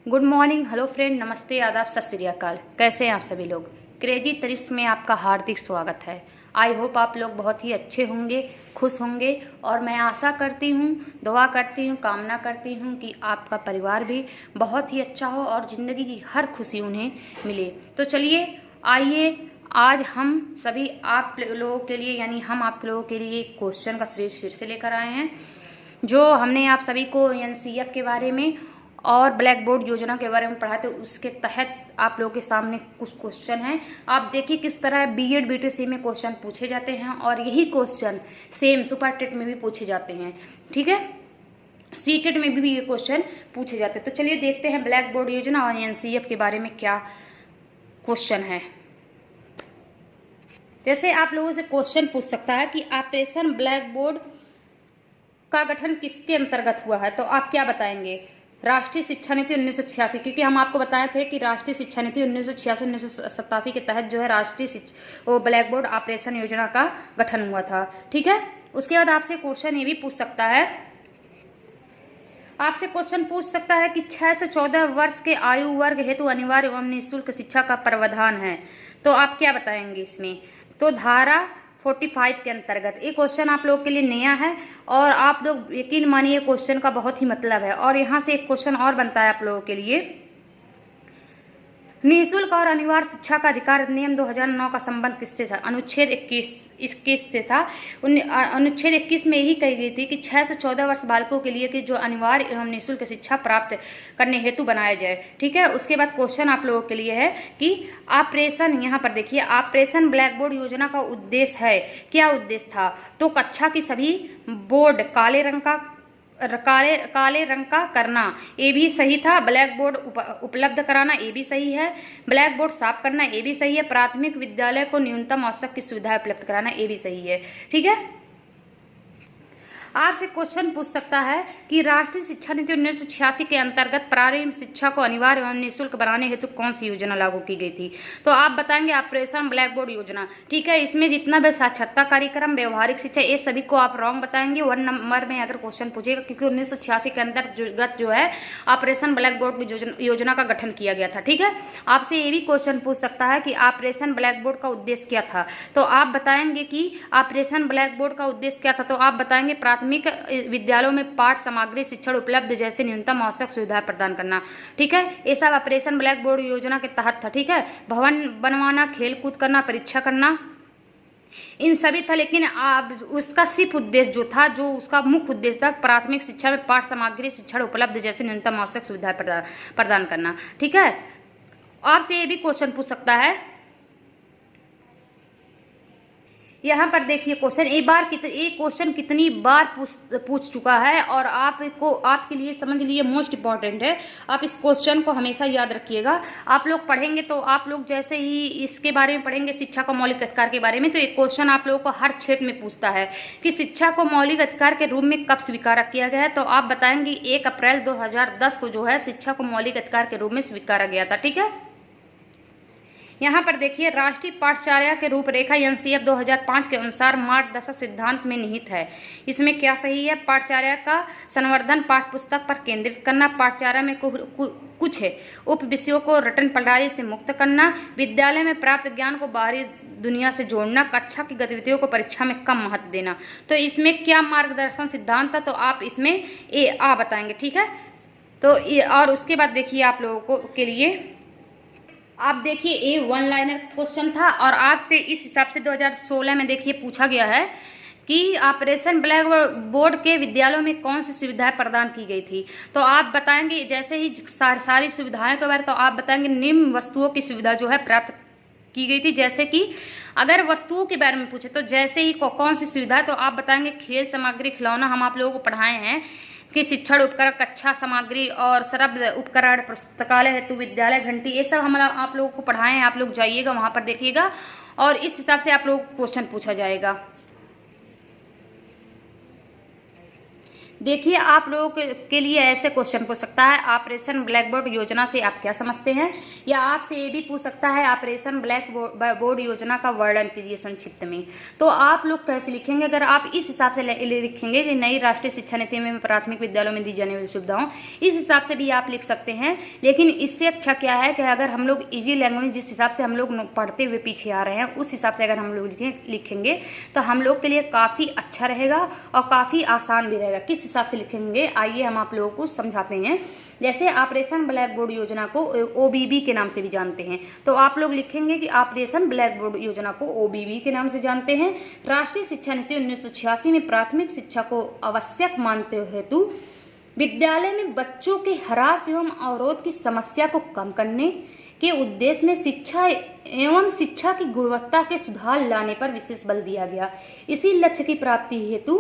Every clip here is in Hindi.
गुड मॉर्निंग, हेलो फ्रेंड, नमस्ते, आदाब, सत श्री अकाल। कैसे हैं आप सभी लोग। क्रेजी तरिश में आपका हार्दिक स्वागत है। आई होप आप लोग बहुत ही अच्छे होंगे, खुश होंगे और मैं आशा करती हूँ, दुआ करती हूँ, कामना करती हूँ कि आपका परिवार भी बहुत ही अच्छा हो और ज़िंदगी की हर खुशी उन्हें मिले। तो चलिए आइए, आज हम सभी आप लोगों के लिए यानी हम आप लोगों के लिए एक क्वेश्चन का सीरीज फिर से लेकर आए हैं, जो हमने आप सभी को एनसीएफ के बारे में और ब्लैक बोर्ड योजना के बारे में पढ़ा थे। उसके तहत आप लोगों के सामने कुछ क्वेश्चन हैं। आप देखिए किस तरह बीएड बीटीसी में क्वेश्चन पूछे जाते हैं और यही क्वेश्चन सेम सुपर टेट में भी पूछे जाते हैं। ठीक है, सीटेट में भी ये क्वेश्चन पूछे जाते हैं। तो चलिए देखते हैं ब्लैक बोर्ड योजना और एनसीएफ के बारे में क्या क्वेश्चन है। जैसे आप लोगों से क्वेश्चन पूछ सकता है कि ऑपरेशन ब्लैक बोर्ड का गठन किसके अंतर्गत हुआ है, तो आप क्या बताएंगे। राष्ट्रीय शिक्षा नीति 1986, क्योंकि हम आपको बताए थे कि राष्ट्रीय शिक्षा नीति 1986-1987 के तहत जो है राष्ट्रीय ब्लैक बोर्ड ऑपरेशन योजना का गठन हुआ था। ठीक है, उसके बाद आपसे क्वेश्चन ये भी पूछ सकता है, आपसे क्वेश्चन पूछ सकता है कि 6 से 14 वर्ष के आयु वर्ग हेतु अनिवार्य एवं निःशुल्क शिक्षा का प्रावधान है, तो आप क्या बताएंगे इसमें। तो धारा 45 के अंतर्गत ये क्वेश्चन आप लोगों के लिए नया है और आप लोग यकीन मानिए क्वेश्चन का बहुत ही मतलब है। और यहाँ से एक क्वेश्चन और बनता है आप लोगों के लिए, निःशुल्क और अनिवार्य शिक्षा का अधिकार अधिनियम 2009 का संबंध किससे था। अनुच्छेद 21 से था। अनुच्छेद 21 में यही कही गई थी कि 6 से 14 वर्ष बालकों के लिए कि जो अनिवार्य एवं निःशुल्क शिक्षा प्राप्त करने हेतु बनाया जाए। ठीक है, उसके बाद क्वेश्चन आप लोगों के लिए है कि ऑपरेशन, यहाँ पर देखिए ऑपरेशन ब्लैक बोर्ड योजना का उद्देश्य है, क्या उद्देश्य था। तो कक्षा की सभी बोर्ड काले रंग का करना, ये भी सही था। ब्लैक बोर्ड उपलब्ध कराना, ये भी सही है। ब्लैक बोर्ड साफ करना, ये भी सही है। प्राथमिक विद्यालय को न्यूनतम आवश्यक की सुविधाएं उपलब्ध कराना, ये भी सही है। ठीक है, आपसे क्वेश्चन पूछ सकता है कि राष्ट्रीय शिक्षा नीति 1986 के अंतर्गत प्रारंभिक शिक्षा को अनिवार्य एवं निःशुल्क बनाने हेतु कौन सी योजना लागू की गई थी, तो आप बताएंगे ऑपरेशन ब्लैक बोर्ड योजना। ठीक है, इसमें जितना भी साक्षरता कार्यक्रम, व्यवहारिक शिक्षा, ये सभी को आप रॉन्ग बताएंगे 1 नंबर में अगर क्वेश्चन पूछेगा, क्योंकि 1986 के अंतर्गत जो है ऑपरेशन ब्लैक बोर्ड योजना का गठन किया गया था। ठीक है, आपसे ये भी क्वेश्चन पूछ सकता है कि ऑपरेशन ब्लैक बोर्ड का उद्देश्य क्या था, तो आप बताएंगे कि ऑपरेशन ब्लैक बोर्ड का उद्देश्य क्या था। तो आप बताएंगे प्राथमिक विद्यालयों में पाठ सामग्री शिक्षण उपलब्ध जैसे न्यूनतम आवश्यक सुविधाएं प्रदान करना। ठीक है, ये सब ऑपरेशन ब्लैक बोर्ड योजना के तहत था। ठीक है, भवन बनवाना, खेल कूद करना, परीक्षा करना, इन सभी था। लेकिन उसका सिर्फ उद्देश्य जो था, जो उसका मुख्य उद्देश्य था, प्राथमिक शिक्षा में पाठ सामग्री शिक्षण उपलब्ध जैसे न्यूनतम आवश्यक सुविधाएं प्रदान करना। ठीक है, आपसे ये भी क्वेश्चन पूछ सकता है, यहाँ पर देखिए क्वेश्चन ये क्वेश्चन कितनी बार पूछ चुका है और आपके लिए समझ लीजिए मोस्ट इंपॉर्टेंट है। आप इस क्वेश्चन को हमेशा याद रखिएगा। आप लोग पढ़ेंगे तो आप लोग जैसे ही इसके बारे में पढ़ेंगे, शिक्षा का मौलिक अधिकार के बारे में, तो एक क्वेश्चन आप लोगों को हर क्षेत्र में पूछता है कि शिक्षा को मौलिक अधिकार के रूप में कब स्वीकार किया गया है, तो आप बताएंगे 1 अप्रैल 2010 को जो है शिक्षा को मौलिक अधिकार के रूप में स्वीकारा गया था। ठीक है, यहाँ पर देखिए राष्ट्रीय पाठचर्या के रूपरेखा एनसीएफ 2005 के अनुसार मार्गदर्शक सिद्धांत में निहित है। इसमें क्या सही है। पाठचर्या का संवर्धन, पाठ्य पुस्तक पर केंद्रित करना, पाठचर्या में कुछ उप विषयों को रटन प्रणाली से मुक्त करना, विद्यालय में प्राप्त ज्ञान को बाहरी दुनिया से जोड़ना, कक्षा की गतिविधियों को परीक्षा में कम महत्व देना। तो इसमें क्या मार्गदर्शन सिद्धांत था, तो आप इसमें A बताएंगे। ठीक है, तो और उसके बाद देखिए आप लोगों के लिए, आप देखिए ये 1 लाइनर क्वेश्चन था और आपसे इस हिसाब से 2016 में देखिए पूछा गया है कि ऑपरेशन ब्लैक बोर्ड के विद्यालयों में कौन सी सुविधाएं प्रदान की गई थी, तो आप बताएंगे जैसे ही सारी सुविधाएं के बारे, तो आप बताएंगे निम्न वस्तुओं की सुविधा जो है प्राप्त की गई थी। जैसे कि अगर वस्तुओं के बारे में पूछे तो जैसे ही कौन सी सुविधा है, तो आप बताएंगे खेल सामग्री, खिलौना, हम आप लोगों को पढ़ाए हैं कि शिक्षण उपकरण, कक्षा सामग्री और शब्द उपकरण, पुस्तकालय हेतु विद्यालय घंटी, ये सब हम आप लोगों को पढ़ाए हैं। आप लोग जाइएगा वहां पर देखिएगा और इस हिसाब से आप लोग क्वेश्चन पूछा जाएगा। देखिए, आप लोगों के लिए ऐसे क्वेश्चन पूछ सकता है, ऑपरेशन ब्लैक बोर्ड योजना से आप क्या समझते हैं, या आपसे ये भी पूछ सकता है ऑपरेशन ब्लैक बोर्ड योजना का वर्णन कीजिए संक्षिप्त में। तो आप लोग कैसे लिखेंगे? अगर आप इस हिसाब से लिखेंगे कि नई राष्ट्रीय शिक्षा नीति में प्राथमिक विद्यालयों में दी जाने वाली सुविधाओं, इस हिसाब से भी आप लिख सकते हैं। लेकिन इससे अच्छा क्या है कि अगर हम लोग इजी लैंग्वेज, जिस हिसाब से हम लोग पढ़ते हुए पीछे आ रहे हैं, उस हिसाब से अगर हम लोग लिखेंगे तो हम लोग के लिए काफ़ी अच्छा रहेगा और काफ़ी आसान भी रहेगा। किस हिसाब से लिखेंगे, आइए हम आप लोगों को समझाते हैं। जैसे ऑपरेशन ब्लैक बोर्ड योजना को ओबीबी के नाम से भी जानते हैं, तो आप लोग लिखेंगे कि ऑपरेशन ब्लैक बोर्ड योजना को ओबीबी के नाम से जानते हैं। राष्ट्रीय शिक्षा नीति 1986 में प्राथमिक शिक्षा को आवश्यक मानते हेतु विद्यालय में बच्चों के ह्रास एवं अवरोध की समस्या को कम करने के उद्देश्य में शिक्षा एवं शिक्षा की गुणवत्ता के सुधार लाने पर विशेष बल दिया गया। इसी लक्ष्य की प्राप्ति हेतु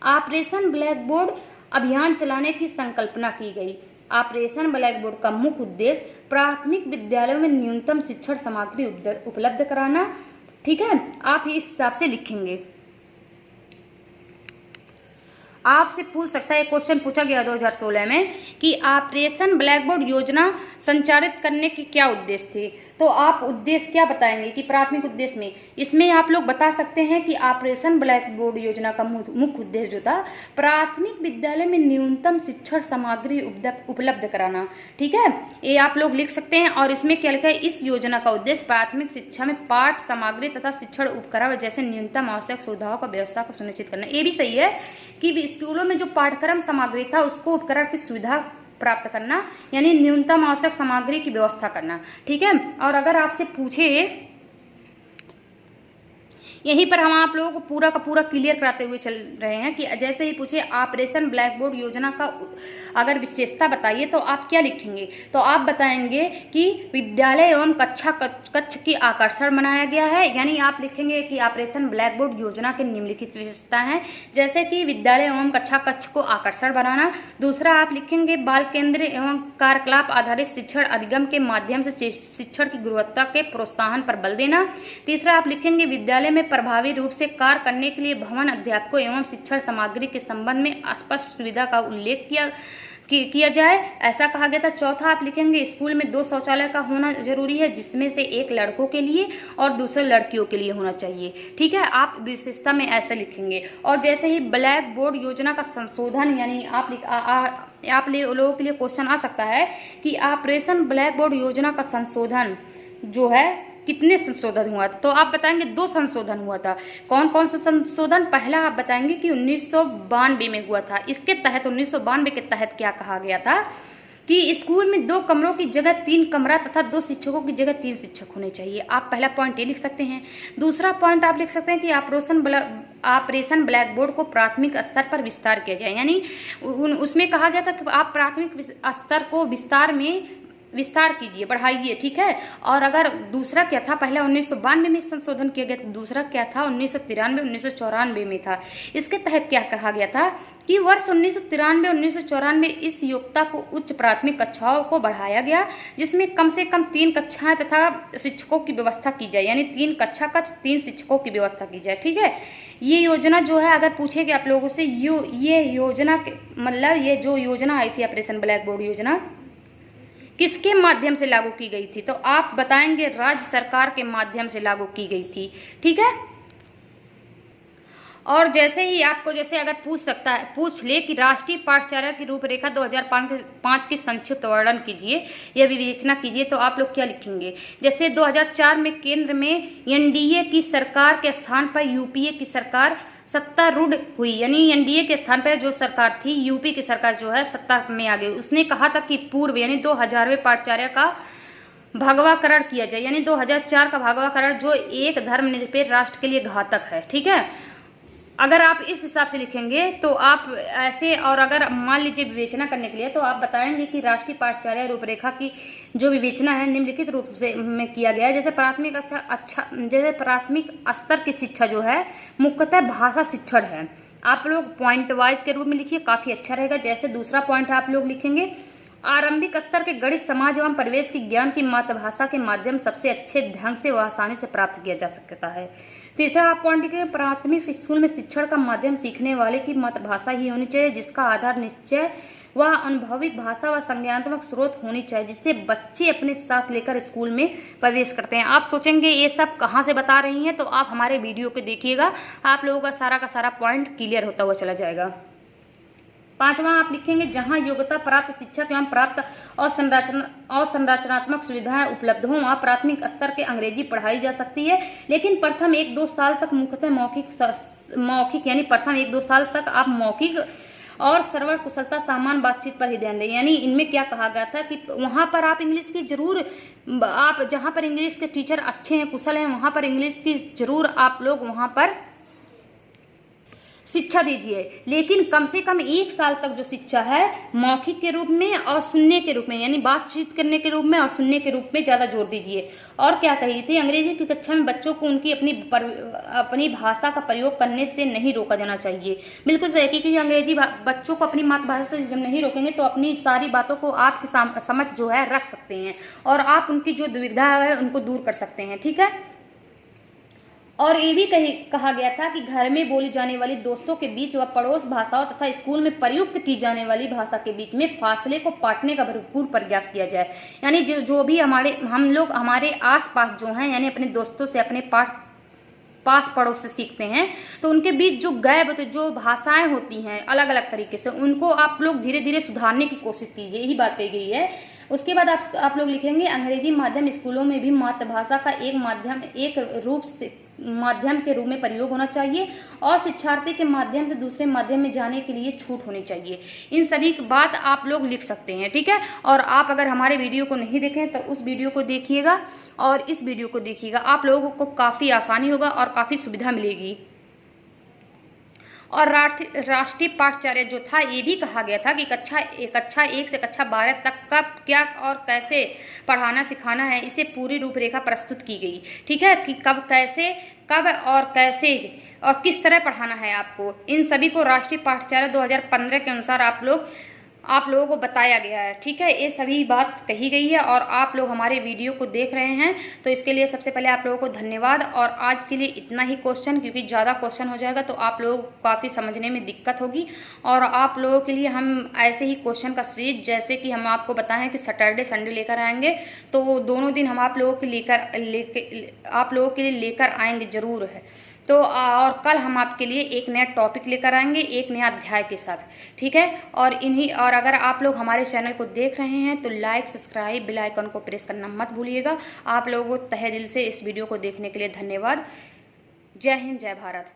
ऑपरेशन ब्लैक बोर्ड अभियान चलाने की संकल्पना की गई। ऑपरेशन ब्लैक बोर्ड का मुख्य उद्देश्य प्राथमिक विद्यालयों में न्यूनतम शिक्षण सामग्री उपलब्ध कराना। ठीक है, आप इस हिसाब से लिखेंगे। आपसे पूछ सकता है, क्वेश्चन पूछा गया 2016 में कि ऑपरेशन ब्लैक बोर्ड योजना संचालित करने की क्या उद्देश्य थे। तो आप उद्देश्य क्या बताएंगे कि प्राथमिक उद्देश्य में, इसमें आप लोग बता सकते हैं कि ऑपरेशन ब्लैक बोर्ड योजना का मुख्य उद्देश्य जो था प्राथमिक विद्यालय में न्यूनतम शिक्षण सामग्री उपलब्ध कराना। ठीक है, ये आप लोग लिख सकते हैं। और इसमें क्या लिखा है, इस योजना का उद्देश्य प्राथमिक शिक्षा में पाठ सामग्री तथा शिक्षण उपकरण जैसे न्यूनतम आवश्यक सुविधाओं का व्यवस्था को सुनिश्चित करना। ये भी सही है कि स्कूलों में जो पाठ्यक्रम सामग्री था उसको उपकरण की सुविधा प्राप्त करना, यानी न्यूनतम आवश्यक सामग्री की व्यवस्था करना। ठीक है, और अगर आपसे पूछे, यहीं पर हम आप लोगों को पूरा का पूरा क्लियर कराते हुए चल रहे हैं कि जैसे ही पूछे ऑपरेशन ब्लैक बोर्ड योजना का अगर विशेषता बताइए तो आप क्या लिखेंगे। तो आप बताएंगे कि विद्यालय एवं कक्ष की आकर्षण बनाया गया है, यानी आप लिखेंगे कि ऑपरेशन ब्लैक बोर्ड योजना के निम्नलिखित विशेषता हैं, जैसे कि विद्यालय एवं कक्ष को आकर्षण बनाना। दूसरा आप लिखेंगे बाल केंद्र एवं कार्यकलाप आधारित शिक्षण अधिगम के माध्यम से शिक्षण की गुणवत्ता के प्रोत्साहन पर बल देना। तीसरा आप लिखेंगे विद्यालय में प्रभावी रूप से कार्य करने के लिए भवन अध्यापकों एवं शिक्षण सामग्री के संबंध में स्पष्ट सुविधा का उल्लेख किया जाए, ऐसा कहा गया था। चौथा आप लिखेंगे स्कूल में 2 शौचालय का होना जरूरी है, जिसमें से एक लड़कों के लिए और दूसरा लड़कियों के लिए होना चाहिए। ठीक है, आप विशेषता में ऐसा लिखेंगे। और जैसे ही ब्लैक बोर्ड योजना का संशोधन, यानी आप लोगों के लिए क्वेश्चन आ सकता है कि ऑपरेशन ब्लैक बोर्ड योजना का संशोधन जो है कितने संशोधन हुआ था। तो आप बताएंगे 2 संशोधन हुआ था। कौन कौन सा संशोधन? पहला आप बताएंगे कि 1992 में हुआ था। इसके तहत 1992 के तहत क्या कहा गया था कि स्कूल में 2 कमरों की जगह 3 कमरा तथा 2 शिक्षकों की जगह 3 शिक्षक होने चाहिए। आप पहला पॉइंट ये लिख सकते हैं। दूसरा पॉइंट आप लिख सकते हैं कि ऑपरेशन ब्लैक बोर्ड को प्राथमिक स्तर पर विस्तार किया जाए, यानी उसमें कहा गया था कि आप प्राथमिक स्तर को विस्तार कीजिए, बढ़ाइए। ठीक है, और अगर दूसरा क्या था, पहला 1992 में संशोधन किया गया, दूसरा क्या था 1993 1994 में था। इसके तहत क्या कहा गया था कि वर्ष 1993 1994 में इस योग्यता को उच्च प्राथमिक कक्षाओं को बढ़ाया गया, जिसमें कम से कम 3 कक्षाएं तथा शिक्षकों की व्यवस्था की जाए, यानी 3 कक्षा कक्ष 3 शिक्षकों की व्यवस्था की जाए। ठीक है, ये योजना जो है, अगर पूछेगी आप लोगों से ये योजना मतलब ये जो योजना आई थी ऑपरेशन ब्लैक बोर्ड योजना किसके माध्यम से लागू की गई थी, तो आप बताएंगे राज्य सरकार के माध्यम से लागू की गई थी। ठीक है, और जैसे ही आपको जैसे अगर पूछ ले कि राष्ट्रीय पाठ्यचर्या की रूपरेखा 2005 की संक्षिप्त वर्णन कीजिए या विवेचना कीजिए, तो आप लोग क्या लिखेंगे। जैसे 2004 में केंद्र में एनडीए की सरकार के स्थान पर यूपीए की सरकार सत्तारूढ़ हुई, यानी एनडीए के स्थान पर जो सरकार थी, यूपी की सरकार जो है सत्ता में आ गई। उसने कहा था कि पूर्व यानी 2000वें पाठ्यचर्या का भगवाकरण किया जाए, यानी 2004 का भगवाकरण जो एक धर्मनिरपेक्ष राष्ट्र के लिए घातक है। ठीक है, अगर आप इस हिसाब से लिखेंगे तो आप ऐसे, और अगर मान लीजिए विवेचना करने के लिए तो आप बताएंगे कि राष्ट्रीय पाठ्यचर्या रूपरेखा की जो विवेचना है निम्नलिखित रूप से में किया गया है। जैसे प्राथमिक स्तर की शिक्षा जो है मुख्यतः भाषा शिक्षण है। आप लोग पॉइंट वाइज के रूप में लिखिए, काफ़ी अच्छा रहेगा। जैसे दूसरा पॉइंट आप लोग लिखेंगे आरंभिक स्तर के गणित, समाज एवं परिवेश की ज्ञान की मातृभाषा के माध्यम सबसे अच्छे ढंग से व आसानी से प्राप्त किया जा सकता है। तीसरा आप पॉइंट के प्राथमिक स्कूल में शिक्षण का माध्यम सीखने वाले की मातृभाषा ही होनी चाहिए, जिसका आधार निश्चय व अनुभविक भाषा व संज्ञानात्मक स्रोत होनी चाहिए, जिससे बच्चे अपने साथ लेकर स्कूल में प्रवेश करते हैं। आप सोचेंगे ये सब कहाँ से बता रही हैं, तो आप हमारे वीडियो को देखिएगा, आप लोगों का सारा पॉइंट क्लियर होता हुआ चला जाएगा। पांचवा आप लिखेंगे जहां योग्यता प्राप्त शिक्षक एवं प्राप्त अवसंरचनात्मक सुविधाएं उपलब्ध हों वहां प्राथमिक स्तर के अंग्रेजी पढ़ाई जा सकती है, लेकिन प्रथम 1-2 साल तक मुख्यतः मौखिक यानी प्रथम 1-2 साल तक आप मौखिक और सर्वर कुशलता सामान्य बातचीत पर ही ध्यान दें। यानी इनमें क्या कहा गया था कि वहां पर आप इंग्लिश की जरूर, आप जहां पर इंग्लिश के टीचर अच्छे हैं, कुशल हैं, वहां पर इंग्लिश की जरूर आप लोग वहां पर शिक्षा दीजिए, लेकिन कम से कम 1 साल तक जो शिक्षा है मौखिक के रूप में और सुनने के रूप में, यानी बातचीत करने के रूप में और सुनने के रूप में ज़्यादा जोर दीजिए। और क्या कही थी, अंग्रेजी की कक्षा में बच्चों को उनकी अपनी भाषा का प्रयोग करने से नहीं रोका जाना चाहिए। बिल्कुल सही, क्योंकि अंग्रेजी बच्चों को अपनी मातृभाषा से जब नहीं रोकेंगे तो अपनी सारी बातों को आपकी समझ जो है रख सकते हैं और आप उनकी जो दुविधा है उनको दूर कर सकते हैं। ठीक है। और ये भी कहा गया था कि घर में बोली जाने वाली दोस्तों के बीच व पड़ोस भाषाओं तथा स्कूल में प्रयुक्त की जाने वाली भाषा के बीच में फासले को पाटने का भरपूर प्रयास किया जाए। यानी जो भी हम लोग हमारे आसपास जो हैं, यानी अपने दोस्तों से, अपने पास पड़ोस से सीखते हैं, तो उनके बीच जो जो भाषाएं होती हैं अलग अलग तरीके से, उनको आप लोग धीरे धीरे सुधारने की कोशिश कीजिए, यही बात कही गई है। उसके बाद आप लोग लिखेंगे अंग्रेजी माध्यम स्कूलों में भी मातृभाषा का माध्यम के रूप में प्रयोग होना चाहिए और शिक्षार्थी के माध्यम से दूसरे माध्यम में जाने के लिए छूट होनी चाहिए। इन सभी की बात आप लोग लिख सकते हैं। ठीक है। और आप अगर हमारे वीडियो को नहीं देखें तो उस वीडियो को देखिएगा और इस वीडियो को देखिएगा, आप लोगों को काफ़ी आसानी होगा और काफ़ी सुविधा मिलेगी। और राष्ट्रीय पाठ्यचर्या जो था, ये भी कहा गया था कि कक्षा 1 से कक्षा 12 तक कब क्या और कैसे पढ़ाना सिखाना है, इसे पूरी रूपरेखा प्रस्तुत की गई। ठीक है, कि कब और कैसे और किस तरह पढ़ाना है आपको, इन सभी को राष्ट्रीय पाठ्यचर्या 2015 के अनुसार आप लोगों को बताया गया है। ठीक है, ये सभी बात कही गई है और आप लोग हमारे वीडियो को देख रहे हैं, तो इसके लिए सबसे पहले आप लोगों को धन्यवाद। और आज के लिए इतना ही क्वेश्चन, क्योंकि ज़्यादा क्वेश्चन हो जाएगा तो आप लोगों को काफ़ी समझने में दिक्कत होगी। और आप लोगों के लिए हम ऐसे ही क्वेश्चन का सीरीज, जैसे कि हम आपको बताएं कि सैटरडे संडे लेकर आएंगे, तो वो दोनों दिन हम आप लोगों के लिए लेकर आएंगे जरूर है। तो और कल हम आपके लिए एक नया टॉपिक लेकर आएंगे, एक नया अध्याय के साथ। ठीक है। और अगर आप लोग हमारे चैनल को देख रहे हैं तो लाइक, सब्सक्राइब, बेल आइकन को प्रेस करना मत भूलिएगा। आप लोगों को तहे दिल से इस वीडियो को देखने के लिए धन्यवाद। जय हिंद, जय भारत।